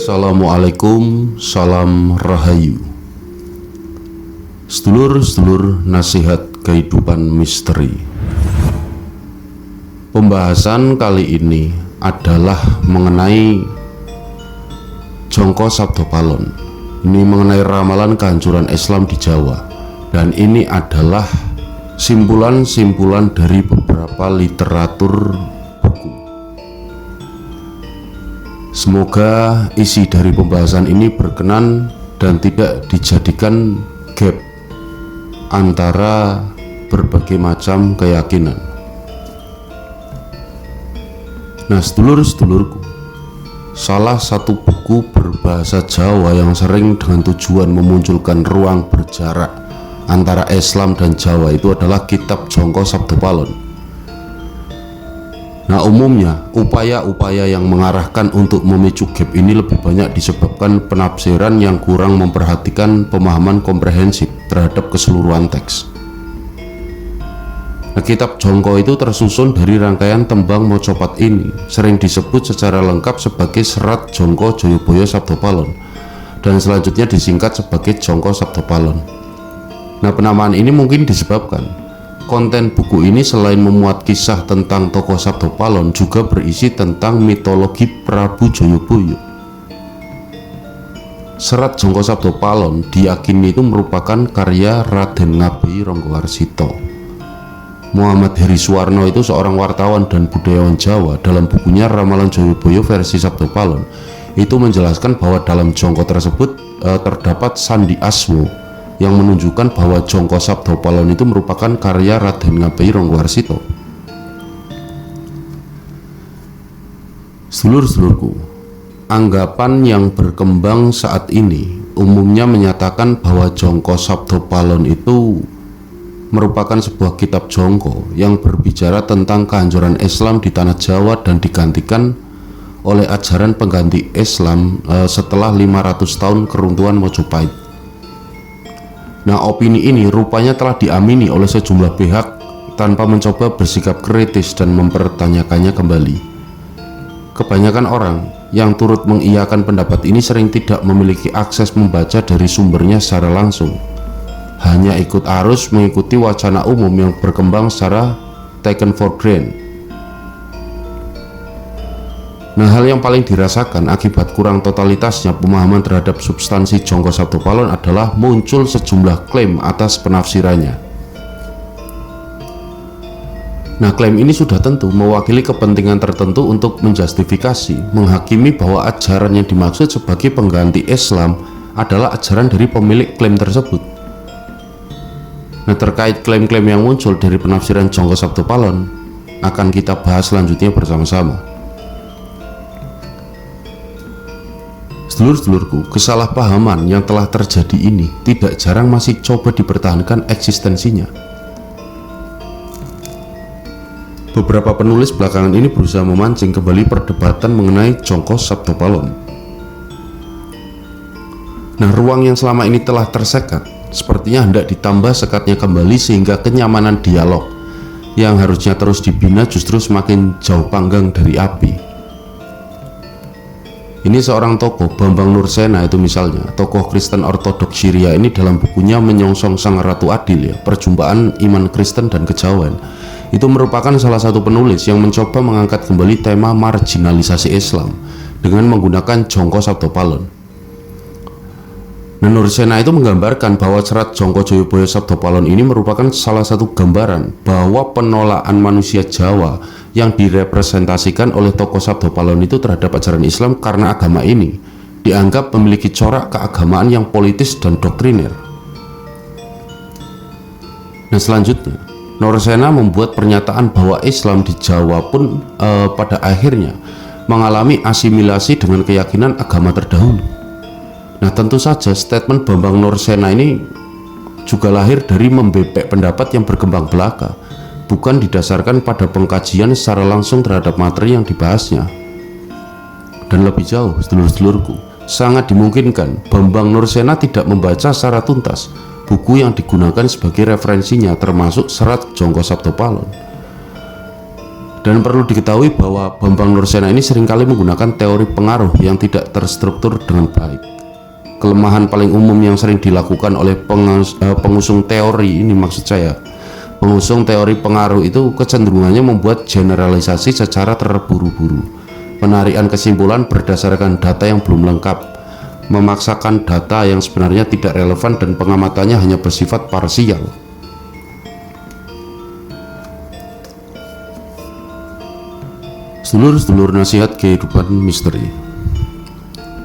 Assalamualaikum, salam rahayu. Sedulur-sedulur nasihat kehidupan misteri. Pembahasan kali ini adalah mengenai Jongko Sabdo Palon. Ini mengenai ramalan kehancuran Islam di Jawa. Dan ini adalah simpulan-simpulan dari beberapa literatur buku. Semoga isi dari pembahasan ini berkenan dan tidak dijadikan gap antara berbagai macam keyakinan. Nah, sedulur-sedulurku, salah satu buku berbahasa Jawa yang sering dengan tujuan memunculkan ruang berjarak antara Islam dan Jawa itu adalah Kitab Jongko Sabdo Palon. Nah, umumnya upaya-upaya yang mengarahkan untuk memicu gap ini lebih banyak disebabkan penafsiran yang kurang memperhatikan pemahaman komprehensif terhadap keseluruhan teks. Nah, Kitab Jongko itu tersusun dari rangkaian tembang mocopat ini, sering disebut secara lengkap sebagai Serat Jongko Joyoboyo Sabdo Palon, dan selanjutnya disingkat sebagai Jongko Sabdo Palon. Nah, penamaan ini mungkin disebabkan konten buku ini selain memuat kisah tentang tokoh Sabdo Palon juga berisi tentang mitologi Prabu Joyoboyo. Serat Jongko Sabdo Palon diyakini itu merupakan karya Raden Ngabei Ronggowarsito. Muhammad Heri Suwarno itu seorang wartawan dan budayawan Jawa. Dalam bukunya Ramalan Joyoboyo versi Sabdo Palon itu menjelaskan bahwa dalam jongko tersebut terdapat sandi asmo yang menunjukkan bahwa Jongko Sabdo Palon itu merupakan karya Raden Ngabei Ronggowarsito. Sedulur-sedulurku, anggapan yang berkembang saat ini umumnya menyatakan bahwa Jongko Sabdo Palon itu merupakan sebuah kitab jongko yang berbicara tentang kehancuran Islam di tanah Jawa dan digantikan oleh ajaran pengganti Islam setelah 500 tahun keruntuhan Mojopahit. Nah, opini ini rupanya telah diamini oleh sejumlah pihak tanpa mencoba bersikap kritis dan mempertanyakannya kembali. Kebanyakan orang yang turut mengiyakan pendapat ini sering tidak memiliki akses membaca dari sumbernya secara langsung, hanya ikut arus mengikuti wacana umum yang berkembang secara taken for granted. Nah, hal yang paling dirasakan akibat kurang totalitasnya pemahaman terhadap substansi Jongko Sabdo Palon adalah muncul sejumlah klaim atas penafsirannya. Nah, klaim ini sudah tentu mewakili kepentingan tertentu untuk menjustifikasi, menghakimi bahwa ajaran yang dimaksud sebagai pengganti Islam adalah ajaran dari pemilik klaim tersebut. Nah, terkait klaim-klaim yang muncul dari penafsiran Jongko Sabdo Palon akan kita bahas selanjutnya bersama-sama. Sedulur-sedulurku, kesalahpahaman yang telah terjadi ini tidak jarang masih coba dipertahankan eksistensinya. Beberapa penulis belakangan ini berusaha memancing kembali perdebatan mengenai Jongko Sabdo Palon. Nah, ruang yang selama ini telah tersekat sepertinya hendak ditambah sekatnya kembali sehingga kenyamanan dialog yang harusnya terus dibina justru semakin jauh panggang dari api. Ini seorang tokoh, Bambang Nursena itu misalnya, tokoh Kristen Ortodoks Syria ini dalam bukunya Menyongsong Sang Ratu Adil ya, perjumpaan iman Kristen dan kejawen. Itu merupakan salah satu penulis yang mencoba mengangkat kembali tema marginalisasi Islam dengan menggunakan Jongko Sabdo Palon. Nursena itu menggambarkan bahwa Serat Jongko Joyoboyo Sabdo Palon ini merupakan salah satu gambaran bahwa penolakan manusia Jawa yang direpresentasikan oleh tokoh Sabdo Palon itu terhadap ajaran Islam karena agama ini dianggap memiliki corak keagamaan yang politis dan doktriner. Nah, selanjutnya Nursena membuat pernyataan bahwa Islam di Jawa pun pada akhirnya mengalami asimilasi dengan keyakinan agama terdahulu. Nah, tentu saja statement Bambang Nursena ini juga lahir dari membebek pendapat yang berkembang belaka, bukan didasarkan pada pengkajian secara langsung terhadap materi yang dibahasnya. Dan lebih jauh, sedulur-sedulurku, sangat dimungkinkan Bambang Nursena tidak membaca secara tuntas buku yang digunakan sebagai referensinya, termasuk Serat Jongko Sabdo Palon. Dan perlu diketahui bahwa Bambang Nursena ini seringkali menggunakan teori pengaruh yang tidak terstruktur dengan baik. Kelemahan paling umum yang sering dilakukan oleh pengusung teori ini, maksud saya pengusung teori pengaruh itu kecenderungannya membuat generalisasi secara terburu-buru, penarikan kesimpulan berdasarkan data yang belum lengkap, memaksakan data yang sebenarnya tidak relevan, dan pengamatannya hanya bersifat parsial. Sedulur-sedulur nasihat kehidupan misteri,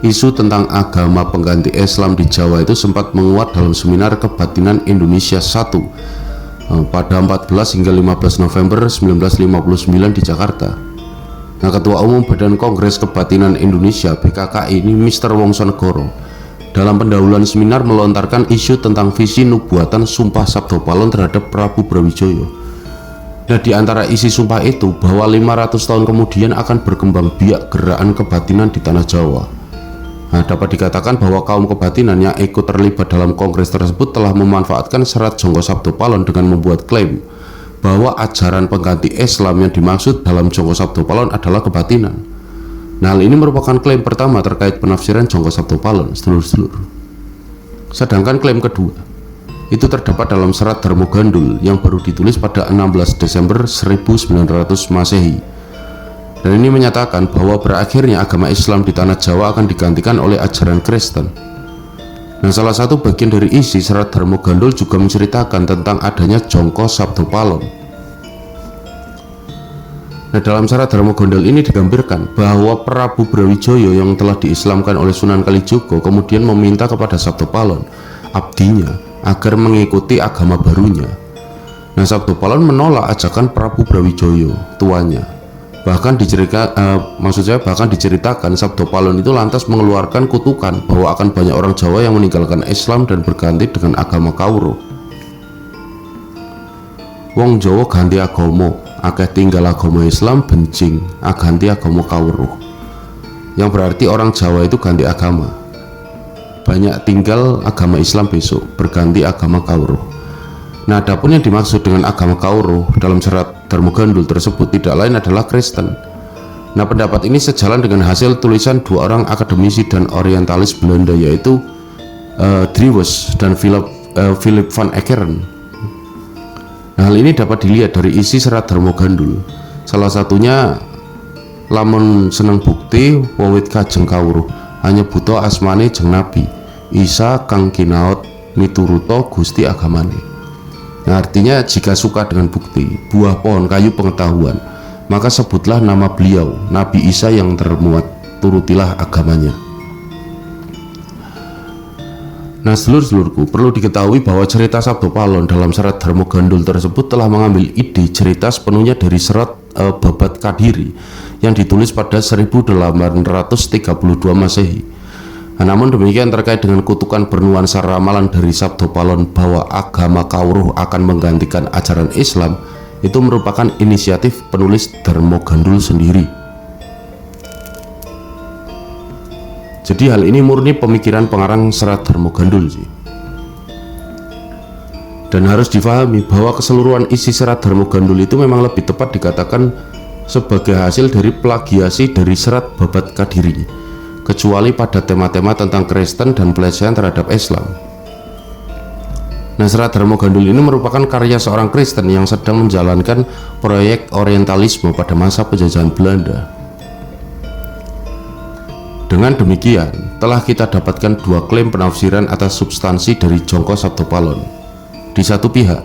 isu tentang agama pengganti Islam di Jawa itu sempat menguat dalam seminar kebatinan Indonesia 1 pada 14 hingga 15 November 1959 di Jakarta. Nah, Ketua Umum Badan Kongres Kebatinan Indonesia BKKI ini Mr. Wongsonegoro dalam pendahuluan seminar melontarkan isu tentang visi nubuatan Sumpah Sabdo Palon terhadap Prabu Brawijaya. Nah, di antara isi sumpah itu bahwa 500 tahun kemudian akan berkembang biak gerakan kebatinan di tanah Jawa. Nah, dapat dikatakan bahwa kaum kebatinan yang ikut terlibat dalam kongres tersebut telah memanfaatkan serat Jongko Sabdo Palon dengan membuat klaim bahwa ajaran pengganti Islam yang dimaksud dalam Jongko Sabdo Palon adalah kebatinan. Nah, hal ini merupakan klaim pertama terkait penafsiran Jongko Sabdo Palon, sedulur-sedulur. Sedangkan klaim kedua itu terdapat dalam serat Darmo Gandul yang baru ditulis pada 16 Desember 1900 Masehi. Dan ini menyatakan bahwa berakhirnya agama Islam di tanah Jawa akan digantikan oleh ajaran Kristen. Nah, salah satu bagian dari isi serat Darmo Gandul juga menceritakan tentang adanya Jongko Sabdo Palon. Nah, dalam serat Darmo Gandul ini digambarkan bahwa Prabu Brawijaya yang telah diislamkan oleh Sunan Kalijogo kemudian meminta kepada Sabdo Palon, abdinya, agar mengikuti agama barunya. Nah, Sabdo Palon menolak ajakan Prabu Brawijaya, tuannya. Bahkan diceritakan Sabdo Palon itu lantas mengeluarkan kutukan bahwa akan banyak orang Jawa yang meninggalkan Islam dan berganti dengan agama Kawruh. Wong Jawa ganti agama, akeh tinggal agama Islam bencing, ganti agama Kawruh. Yang berarti orang Jawa itu ganti agama, banyak tinggal agama Islam besok, berganti agama Kawruh. Nah, adapun yang dimaksud dengan agama Kawruh dalam serat Darmo Gandul tersebut tidak lain adalah Kristen. Nah, pendapat ini sejalan dengan hasil tulisan dua orang akademisi dan orientalis Belanda, yaitu Driewes dan Philip van Eckeren. Nah, hal ini dapat dilihat dari isi serat Darmo Gandul. Salah satunya, lamun seneng bukti wawit kajeng Kawruh, hanya buta asmane jeng nabi Isa kang kinaot mituruto Gusti agamane. Nah, artinya jika suka dengan bukti, buah pohon kayu pengetahuan, maka sebutlah nama beliau, Nabi Isa yang termuat, turutilah agamanya. Nah, sedulur-sedulurku, perlu diketahui bahwa cerita Sabdo Palon dalam serat Darmo Gandul tersebut telah mengambil ide cerita sepenuhnya dari serat Babat Kadiri yang ditulis pada 1832 Masehi. Nah, namun demikian, terkait dengan kutukan bernuansa ramalan dari Sabdo Palon bahwa agama Kawruh akan menggantikan ajaran Islam, itu merupakan inisiatif penulis Darmo Gandul sendiri. Jadi hal ini murni pemikiran pengarang serat Darmo Gandul sih. Dan harus difahami bahwa keseluruhan isi serat Darmo Gandul itu memang lebih tepat dikatakan sebagai hasil dari plagiasi dari serat Babat Kadiri, kecuali pada tema-tema tentang Kristen dan pelecehan terhadap Islam. Nah, serat Darmo Gandul ini merupakan karya seorang Kristen yang sedang menjalankan proyek orientalisme pada masa penjajahan Belanda. Dengan demikian, telah kita dapatkan dua klaim penafsiran atas substansi dari Jongko Sabdo Palon. Di satu pihak,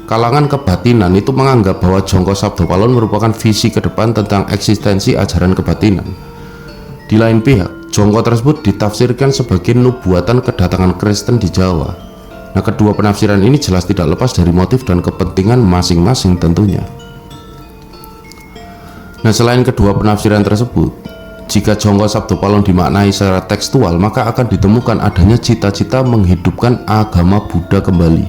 kalangan kebatinan itu menganggap bahwa Jongko Sabdo Palon merupakan visi ke depan tentang eksistensi ajaran kebatinan. Di lain pihak, Jongko tersebut ditafsirkan sebagai nubuatan kedatangan Kristen di Jawa. Nah, kedua penafsiran ini jelas tidak lepas dari motif dan kepentingan masing-masing tentunya. Nah, selain kedua penafsiran tersebut, jika Jongko Sabdo Palon dimaknai secara tekstual, maka akan ditemukan adanya cita-cita menghidupkan agama Buddha kembali.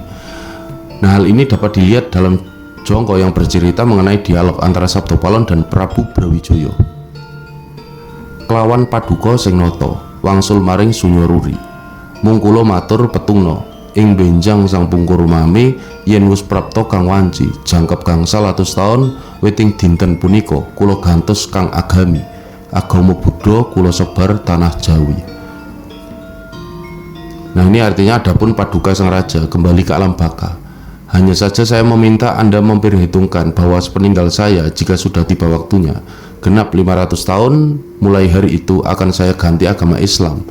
Nah, hal ini dapat dilihat dalam Jongko yang bercerita mengenai dialog antara Sabdo Palon dan Prabu Brawijaya. Kelawan paduka sing nata, wangsul maring Sunyaruri. Mung kula matur petungna, ing benjang sang pungkur mame yen wis prapta kang wanci jangkep gangsal atus taun witing dinten punika kula gantos kang agami agama Buddha kula sebar tanah Jawi. Nah, ini artinya adapun paduka sang raja kembali ke alam baka. Hanya saja saya meminta Anda memperhitungkan bahwa sepeninggal saya, jika sudah tiba waktunya genap 500 tahun mulai hari itu akan saya ganti agama Islam.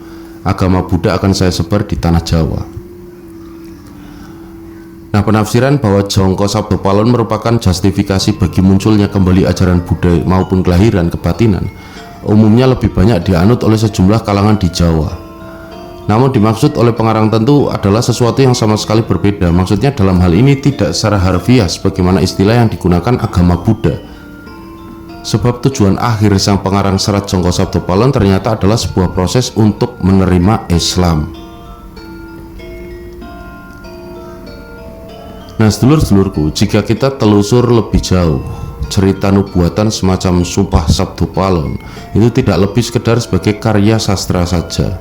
Agama Buddha akan saya sebar di tanah Jawa. Nah, penafsiran bahwa Jongko Sabdo Palon merupakan justifikasi bagi munculnya kembali ajaran Buddha maupun kelahiran kebatinan umumnya lebih banyak dianut oleh sejumlah kalangan di Jawa. Namun dimaksud oleh pengarang tentu adalah sesuatu yang sama sekali berbeda. Maksudnya dalam hal ini tidak secara harfiah sebagaimana istilah yang digunakan agama Buddha. Sebab tujuan akhir sang pengarang serat Jongko Sabdo Palon ternyata adalah sebuah proses untuk menerima Islam. Nah, sedulur-sedulurku, jika kita telusur lebih jauh, cerita nubuatan semacam Sumpah Sabdo Palon itu tidak lebih sekedar sebagai karya sastra saja.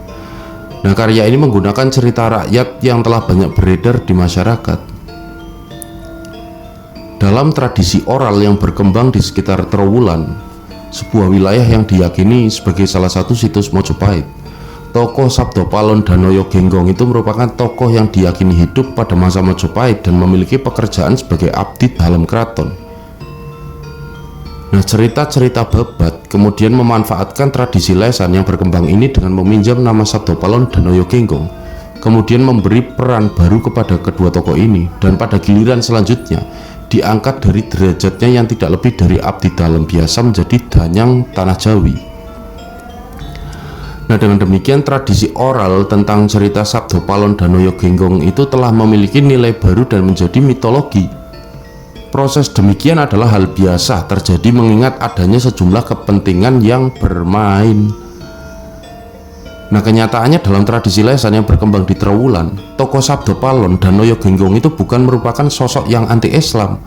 Nah, karya ini menggunakan cerita rakyat yang telah banyak beredar di masyarakat. Dalam tradisi oral yang berkembang di sekitar Trowulan, sebuah wilayah yang diyakini sebagai salah satu situs Mojopahit, tokoh Sabdo Palon Danoyo Genggong itu merupakan tokoh yang diyakini hidup pada masa Mojopahit dan memiliki pekerjaan sebagai abdi dalam keraton. Nah, cerita-cerita Babat kemudian memanfaatkan tradisi lesan yang berkembang ini dengan meminjam nama Sabdo Palon Danoyo Genggong, kemudian memberi peran baru kepada kedua tokoh ini, dan pada giliran selanjutnya diangkat dari derajatnya yang tidak lebih dari abdi dalam biasa menjadi danyang tanah Jawi. Nah, dengan demikian tradisi oral tentang cerita Sabdo Palon Danoyo Genggong itu telah memiliki nilai baru dan menjadi mitologi. Proses demikian adalah hal biasa terjadi mengingat adanya sejumlah kepentingan yang bermain. Nah, kenyataannya dalam tradisi lesan yang berkembang di Trowulan, tokoh Sabdo Palon Danoyo Genggong itu bukan merupakan sosok yang anti-Islam.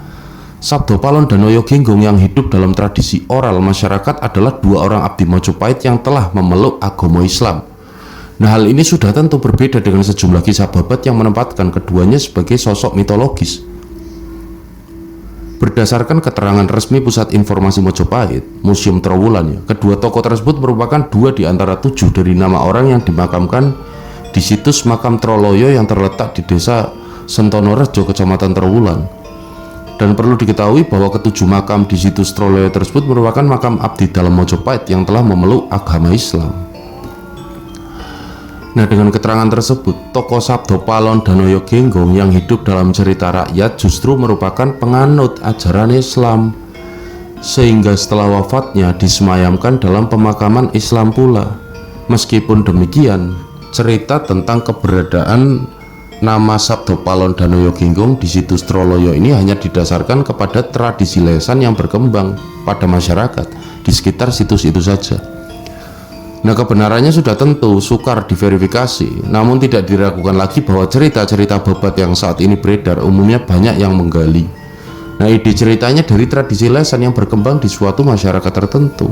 Sabdo Palon Danoyo Genggong yang hidup dalam tradisi oral masyarakat adalah dua orang abdi Mojopahit yang telah memeluk agama Islam. Nah, hal ini sudah tentu berbeda dengan sejumlah kisah Babat yang menempatkan keduanya sebagai sosok mitologis. Berdasarkan keterangan resmi Pusat Informasi Mojopahit, Museum Trowulan, ya, kedua tokoh tersebut merupakan dua di antara 7 dari nama orang yang dimakamkan di situs makam Troloyo yang terletak di desa Sentonorejo, Kecamatan Trowulan. Dan perlu diketahui bahwa ketujuh makam di situs Troloyo tersebut merupakan makam abdi dalam Mojopahit yang telah memeluk agama Islam. Nah, dengan keterangan tersebut, tokoh Sabdo Palon Danoyo Genggong yang hidup dalam cerita rakyat justru merupakan penganut ajaran Islam, sehingga setelah wafatnya disemayamkan dalam pemakaman Islam pula. Meskipun demikian, cerita tentang keberadaan nama Sabdo Palon Danoyo Genggong di situs Troloyo ini hanya didasarkan kepada tradisi lesan yang berkembang pada masyarakat di sekitar situs itu saja. Nah, kebenarannya sudah tentu sukar diverifikasi, namun tidak diragukan lagi bahwa cerita-cerita Babat yang saat ini beredar umumnya banyak yang menggali. Nah, ide ceritanya dari tradisi lesan yang berkembang di suatu masyarakat tertentu.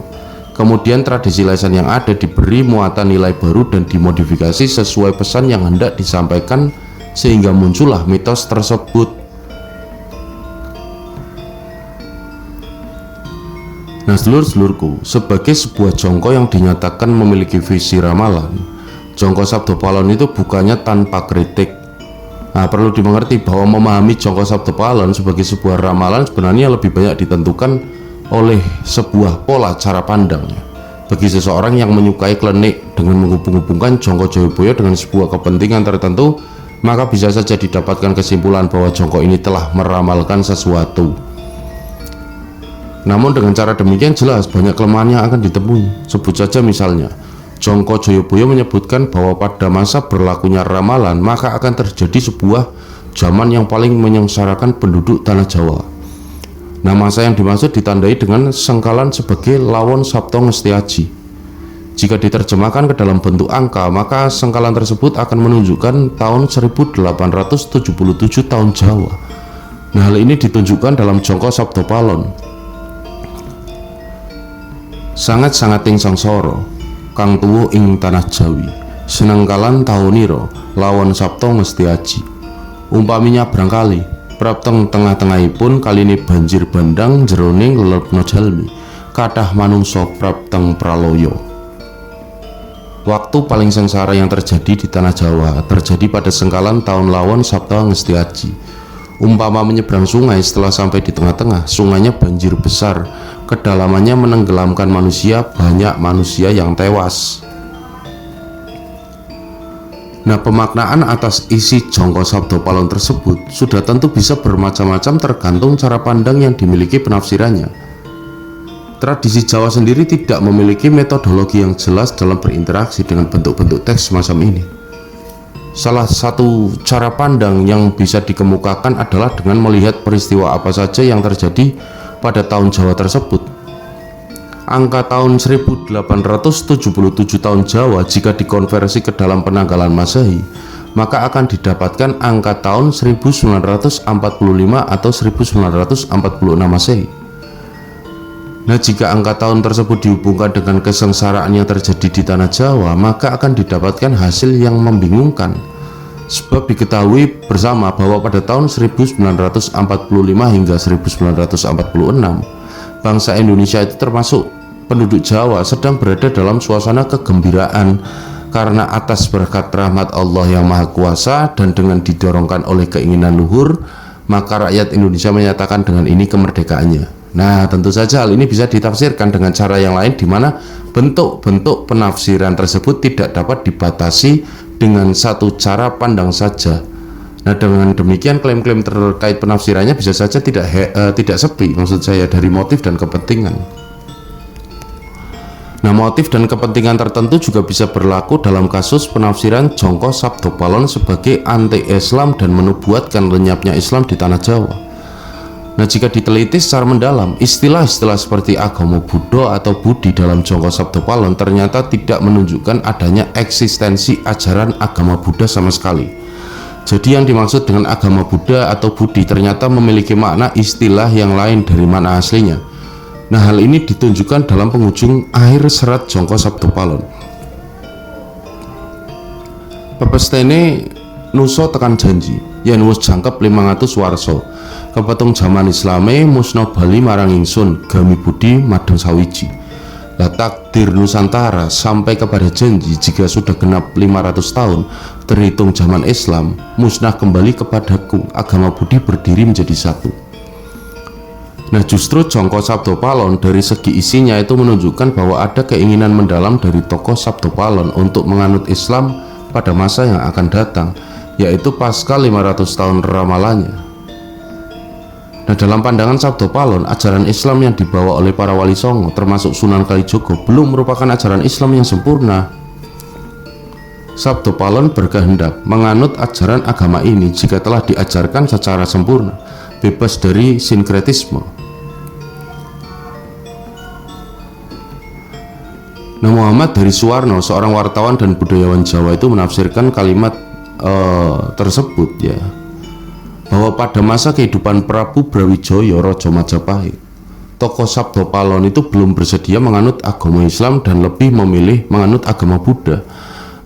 Kemudian tradisi lesan yang ada diberi muatan nilai baru dan dimodifikasi sesuai pesan yang hendak disampaikan, sehingga muncullah mitos tersebut. Nah, sedulur-sedulurku, sebagai sebuah jongko yang dinyatakan memiliki visi ramalan, jongko Sabdo Palon itu bukannya tanpa kritik. Nah, perlu dimengerti bahwa memahami jongko Sabdo Palon sebagai sebuah ramalan sebenarnya lebih banyak ditentukan oleh sebuah pola cara pandangnya. Bagi seseorang yang menyukai klenik dengan menghubung-hubungkan jongko Joyoboyo dengan sebuah kepentingan tertentu, maka bisa saja didapatkan kesimpulan bahwa jongko ini telah meramalkan sesuatu. Namun dengan cara demikian jelas banyak kelemahan yang akan ditemui. Sebut saja misalnya, Jongko Joyoboyo menyebutkan bahwa pada masa berlakunya ramalan maka akan terjadi sebuah zaman yang paling menyengsarakan penduduk tanah Jawa. Nah, masa yang dimaksud ditandai dengan sengkalan sebagai lawon Sabto Ngesti. Jika diterjemahkan ke dalam bentuk angka, maka sengkalan tersebut akan menunjukkan tahun 1877 tahun Jawa. Nah, hal ini ditunjukkan dalam Jongko Sabdo Palon. Sangat-sangat ing sangsara kang tuwa ing tanah Jawi, senengkalan taunira lawon Sabto Ngesti Aji. Umpaminya barangkali prapteng tengah-tengahipun kalini banjir bandang jeroning lelebna jalmi kathah manungsa prapteng praloyo. Waktu paling sengsara yang terjadi di tanah Jawa terjadi pada sengkalan tahun Lawon Sabta Ngestiaji. Umpama menyeberang sungai, setelah sampai di tengah-tengah, sungainya banjir besar, kedalamannya menenggelamkan manusia, banyak manusia yang tewas. Nah, pemaknaan atas isi Jongko Sabdo Palon tersebut sudah tentu bisa bermacam-macam tergantung cara pandang yang dimiliki penafsirannya. Tradisi Jawa sendiri tidak memiliki metodologi yang jelas dalam berinteraksi dengan bentuk-bentuk teks semacam ini. Salah satu cara pandang yang bisa dikemukakan adalah dengan melihat peristiwa apa saja yang terjadi pada tahun Jawa tersebut. Angka tahun 1877 tahun Jawa jika dikonversi ke dalam penanggalan Masehi, maka akan didapatkan angka tahun 1945 atau 1946 Masehi. Nah, jika angka tahun tersebut dihubungkan dengan kesengsaraan yang terjadi di tanah Jawa, maka akan didapatkan hasil yang membingungkan. Sebab diketahui bersama bahwa pada tahun 1945 hingga 1946 bangsa Indonesia itu termasuk penduduk Jawa sedang berada dalam suasana kegembiraan karena atas berkat rahmat Allah yang Maha Kuasa dan dengan didorongkan oleh keinginan luhur, maka rakyat Indonesia menyatakan dengan ini kemerdekaannya. Nah, tentu saja hal ini bisa ditafsirkan dengan cara yang lain, di mana bentuk-bentuk penafsiran tersebut tidak dapat dibatasi dengan satu cara pandang saja. Nah, dengan demikian klaim-klaim terkait penafsirannya bisa saja tidak sepi, maksud saya, dari motif dan kepentingan. Nah, motif dan kepentingan tertentu juga bisa berlaku dalam kasus penafsiran Jongko Sabdo Palon sebagai anti-Islam dan menubuatkan lenyapnya Islam di tanah Jawa. Nah, jika diteliti secara mendalam, istilah-istilah seperti agama Buddha atau Budi dalam Jongko Sabdo Palon ternyata tidak menunjukkan adanya eksistensi ajaran agama Buddha sama sekali. Jadi yang dimaksud dengan agama Buddha atau Budi ternyata memiliki makna istilah yang lain dari makna aslinya. Nah, hal ini ditunjukkan dalam penghujung akhir serat Jongko Sabdo Palon. Pepestene nuso tekan janji, yen wis jangkep 500 warsa. Kepetung jaman Islame musna bali marang ingsun, gami budi madeng sawiji. Lah takdir Nusantara sampai kepada janji jika sudah genap 500 tahun terhitung zaman Islam, musnah kembali kepadaku, agama budi berdiri menjadi satu. Nah, justru Jongko Sabdo Palon dari segi isinya itu menunjukkan bahwa ada keinginan mendalam dari tokoh Sabdo Palon untuk menganut Islam pada masa yang akan datang, yaitu pasca 500 tahun ramalannya. Nah, dalam pandangan Sabdo Palon, ajaran Islam yang dibawa oleh para wali songo termasuk Sunan Kalijogo belum merupakan ajaran Islam yang sempurna. Sabdo Palon berkehendak menganut ajaran agama ini jika telah diajarkan secara sempurna, bebas dari sinkretisme. Nah, Muhammad dari Suwarno, seorang wartawan dan budayawan Jawa, itu menafsirkan kalimat tersebut, ya, bahwa pada masa kehidupan Prabu Brawijaya Raja Majapahit, tokoh Sabdo Palon itu belum bersedia menganut agama Islam dan lebih memilih menganut agama Buddha.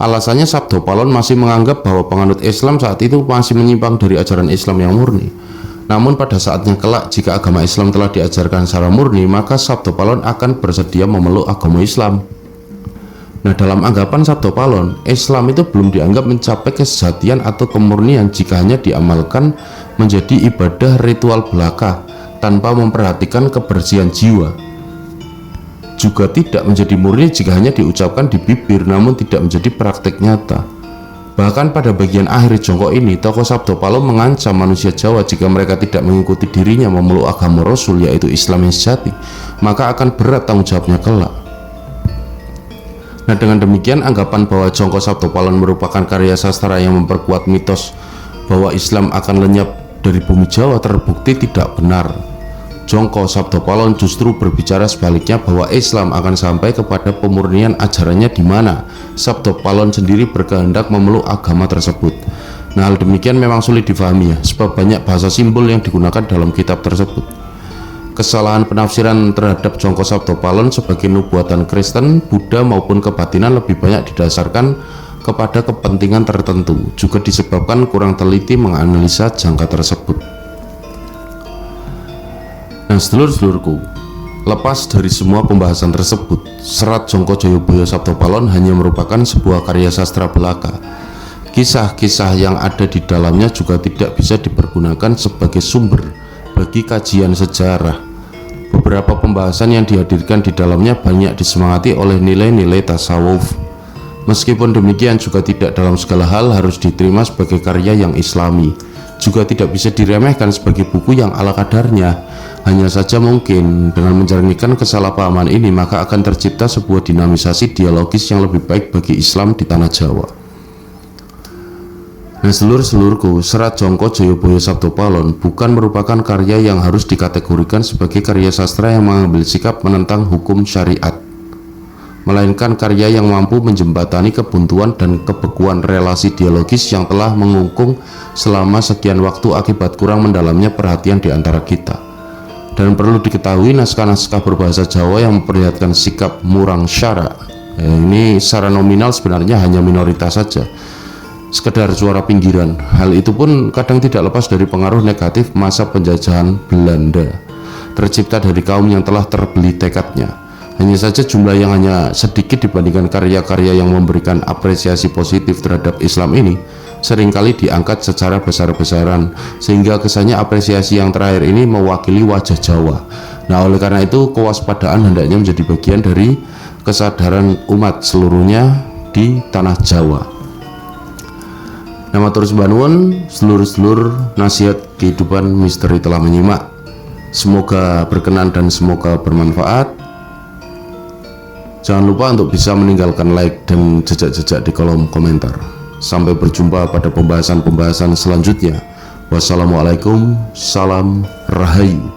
Alasannya Sabdo Palon masih menganggap bahwa penganut Islam saat itu masih menyimpang dari ajaran Islam yang murni. Namun pada saatnya kelak, jika agama Islam telah diajarkan secara murni, maka Sabdo Palon akan bersedia memeluk agama Islam. Nah, dalam anggapan Sabdo Palon, Islam itu belum dianggap mencapai kesejatian atau kemurnian jika hanya diamalkan menjadi ibadah ritual belaka tanpa memperhatikan kebersihan jiwa. Juga tidak menjadi murni jika hanya diucapkan di bibir namun tidak menjadi praktek nyata. Bahkan pada bagian akhir Jongko ini, tokoh Sabdo Palon mengancam manusia Jawa jika mereka tidak mengikuti dirinya memeluk agama Rasul, yaitu Islam yang sejati, maka akan berat tanggung jawabnya kelak. Nah, dengan demikian anggapan bahwa Jongko Sabdo Palon merupakan karya sastra yang memperkuat mitos bahwa Islam akan lenyap dari bumi Jawa terbukti tidak benar. Jongko Sabdo Palon justru berbicara sebaliknya bahwa Islam akan sampai kepada pemurnian ajarannya di mana Sabdo Palon sendiri berkehendak memeluk agama tersebut. Nah, hal demikian memang sulit difahami, ya, sebab banyak bahasa simbol yang digunakan dalam kitab tersebut. Kesalahan penafsiran terhadap Jongko Sabdo Palon sebagai nubuatan Kristen, Buddha maupun kebatinan lebih banyak didasarkan kepada kepentingan tertentu, juga disebabkan kurang teliti menganalisa jangka tersebut. Nah, sedulur-sedulurku, lepas dari semua pembahasan tersebut, Serat Jongko Joyoboyo Sabto Palon hanya merupakan sebuah karya sastra belaka. Kisah-kisah yang ada di dalamnya juga tidak bisa dipergunakan sebagai sumber bagi kajian sejarah. Beberapa pembahasan yang dihadirkan di dalamnya banyak disemangati oleh nilai-nilai tasawuf. Meskipun demikian, juga tidak dalam segala hal harus diterima sebagai karya yang islami, juga tidak bisa diremehkan sebagai buku yang ala kadarnya. Hanya saja mungkin dengan menjernihkan kesalahpahaman ini, maka akan tercipta sebuah dinamisasi dialogis yang lebih baik bagi Islam di tanah Jawa. Nah, seluruh-seluruhku, Serat Jongko Joyoboyo Sabto Palon bukan merupakan karya yang harus dikategorikan sebagai karya sastra yang mengambil sikap menentang hukum syariat, melainkan karya yang mampu menjembatani kebuntuan dan kebekuan relasi dialogis yang telah mengungkung selama sekian waktu akibat kurang mendalamnya perhatian di antara kita. Dan perlu diketahui, naskah-naskah berbahasa Jawa yang memperlihatkan sikap murang syara, ini secara nominal sebenarnya hanya minoritas saja, sekedar suara pinggiran. Hal itu pun kadang tidak lepas dari pengaruh negatif masa penjajahan Belanda, tercipta dari kaum yang telah terbeli tekadnya. Hanya saja jumlah yang hanya sedikit dibandingkan karya-karya yang memberikan apresiasi positif terhadap Islam ini seringkali diangkat secara besar-besaran, sehingga kesannya apresiasi yang terakhir ini mewakili wajah Jawa. Nah, oleh karena itu kewaspadaan hendaknya menjadi bagian dari kesadaran umat seluruhnya di tanah Jawa. Nama terus Banwon, seluruh nasihat kehidupan misteri telah menyimak. Semoga berkenan dan semoga bermanfaat. Jangan lupa untuk bisa meninggalkan like dan jejak-jejak di kolom komentar. Sampai berjumpa pada pembahasan-pembahasan selanjutnya. Wassalamualaikum, salam rahayu.